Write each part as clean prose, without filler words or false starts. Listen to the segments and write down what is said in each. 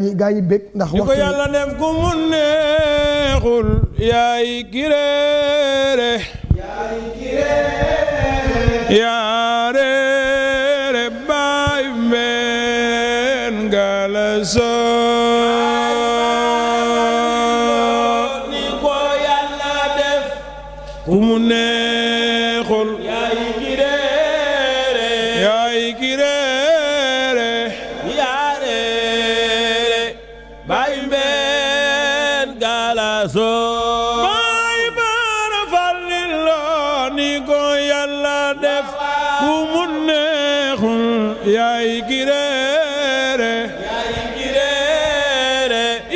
gaa yi bég ndax waxtu ko yàlla def ku mu neexul yaay kireere yaa reere baay mbeen galaso ni ko yàlla def ku mu neexul yaay kireere yaa reere baay mbeen galaso baay baara fallilo ni ko yàlla def ku mu neexul yaay kireere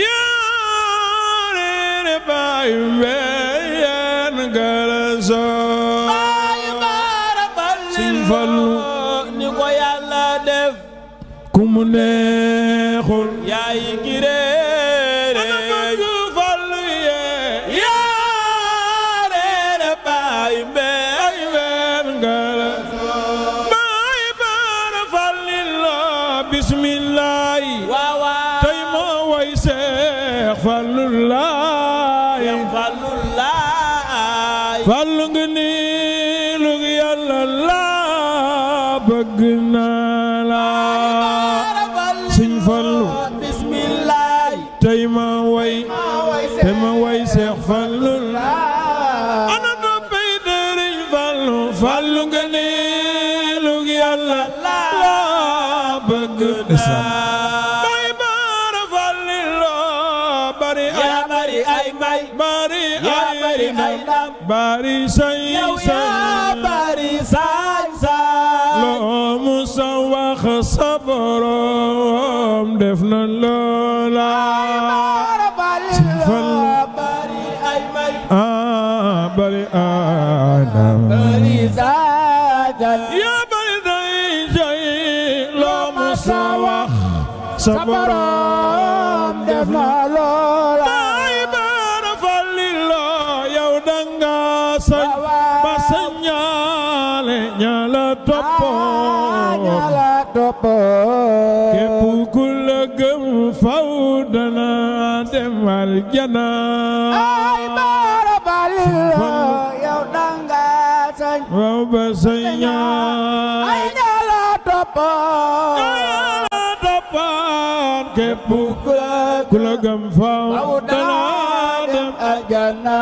yaa reere baay mbeen galaso baay baara fallilo ni ko yàlla def ku mu neexul yaay kireere ana bëgg fallu yee yaa reere baay mbeen galaso baay baara fallilo bismillahi waawaa tey moo way seex fallu laay fallu ngi nii lu yàlla laa bëgg naa la Sëñ Fallu bismillahi tey ma way seex fallu ana doppay dëriñ fallu fallu nga ni lu yàlla laa bëgg bay baara fallilo bari ay may bari say loo musa wax sa borom def na loola bari ay may bari anam yaa bari day say loo musa wax sa borom def na loola bay baara fallilo yow danga sañ ba sañaale ñala toppoon képp ku la gëm faw dana dem aljana ay baara fallilo yow danga sañ waaw ba sañaale ay ñala toppoon képp ku la gëm faw dana dem aljana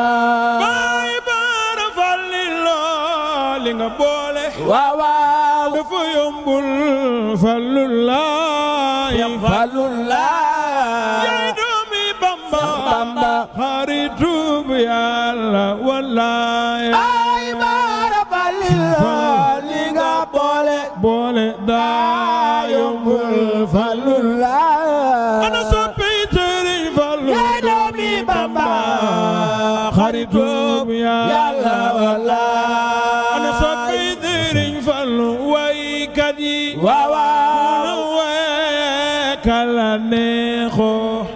bay baara fallilo li nga boole waaw dafa yombul fallu laay yaay doomi Bamba xaritub Yàlla wallaay ay baara fallilo li nga boole daa yombul fallu laay ana soppi Sëriñ Fallu yaay doomi Bamba xaritub Yàlla wallaay ana soppi Sëriñ Fallu waykat yi waawaaw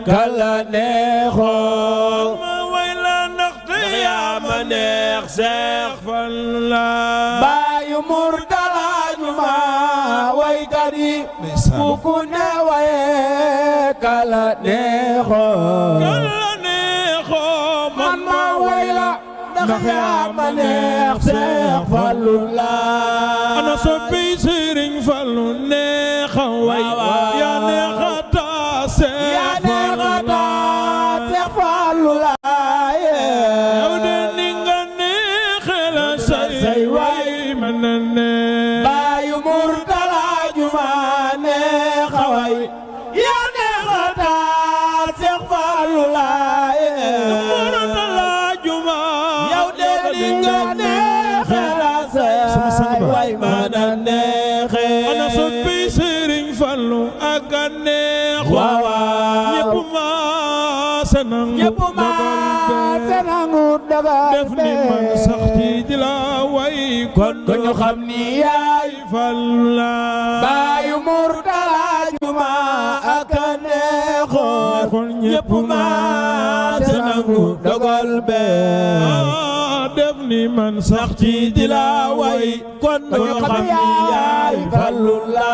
kala neexoo ma way la ndaxte yaa ma neex Seex Fallu la baayu Murtala Juma waykat yi bu ku ne waye kala neexoo man ma way la ndax yaa ma neex Seex Fallu la ana soppi Sëriñ Fallu neexa way yaa neexa taa Seex Fallu la yow de ni nga neexe la say way man na ne baayu Murtala Juma neexa way yaa neexa taa Seex Fallu la Murtala Juma yow de ni nga neexe la say way man na neexe ana soppi Sëriñ Fallu ak a neex ñépp ma sanangu dogal def ni man sax ci di la way kon ñu xam ni yaay Fallu la baayu Murtala Juma ak a neexoon ñépp ma sanangu dogal def ni man sax ci di la way kon ñu xam ni yaay Fallu la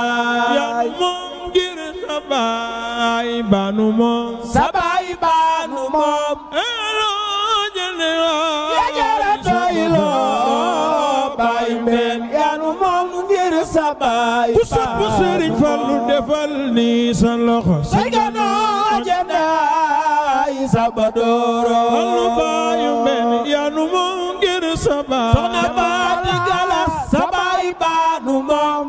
baay baanu moom sa baay baanu moom yaa jara doyloo baay mbeen yaanu moom ngir sa baay ku sopp Sëriñ Fallu defal ni sa loxo say ganoo jëndaay sa badooro Fallu baay mbeen yaanu moom ngir sa baay soxna Faati Galas sa baay baanu moom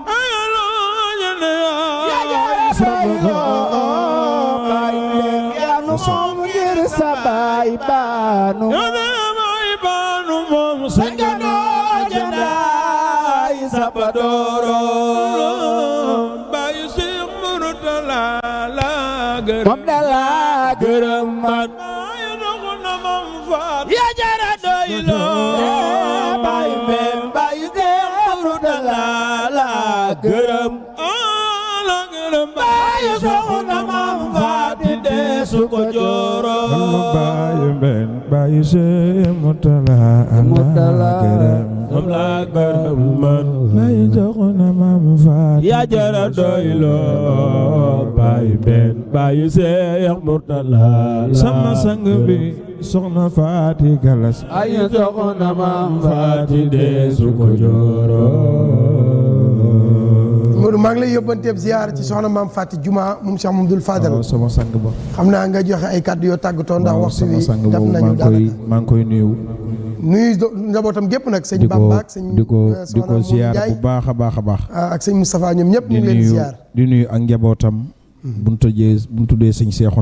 moom ngir sa baay baanu moom sa ganoo jëndaay sa badooro baayu Seex Murtala la gërëm moom dala gërëm man baayu doxna mam faat yaa jara doyloo baayu mbeen baayu Seex Murtala la gërëm la gërëm baayu soxna mam faat deesu ko jooro baayu mbeen baayu Seex Murtala la gërëm moom la gërëm man baayu doxna mam faat yaa jara doyloo baayu mbeen baayu Seex Murtala sama sang bi soxna Faati Galas ay soxna mam faati deesu ko jooro Modou maa ngi lay yóbbanteeb ziar ci soxna maam Faty Juma moom Cheikh Mamadou Fadal sama sang ba xam naa nga joxe ay kàddu yoo tàggatoo ndax waxtu wi dab nañu maa ngi koy nuyu njabootam gépp nag sëñ Bamba ak sëñ di ko ziar bu baax a baax a baax ak sëñ Moustapha ñoom ñëpp ñu ngi leen ziar di nuyu ak njabootam bu ñu tuddee sëñ Seexu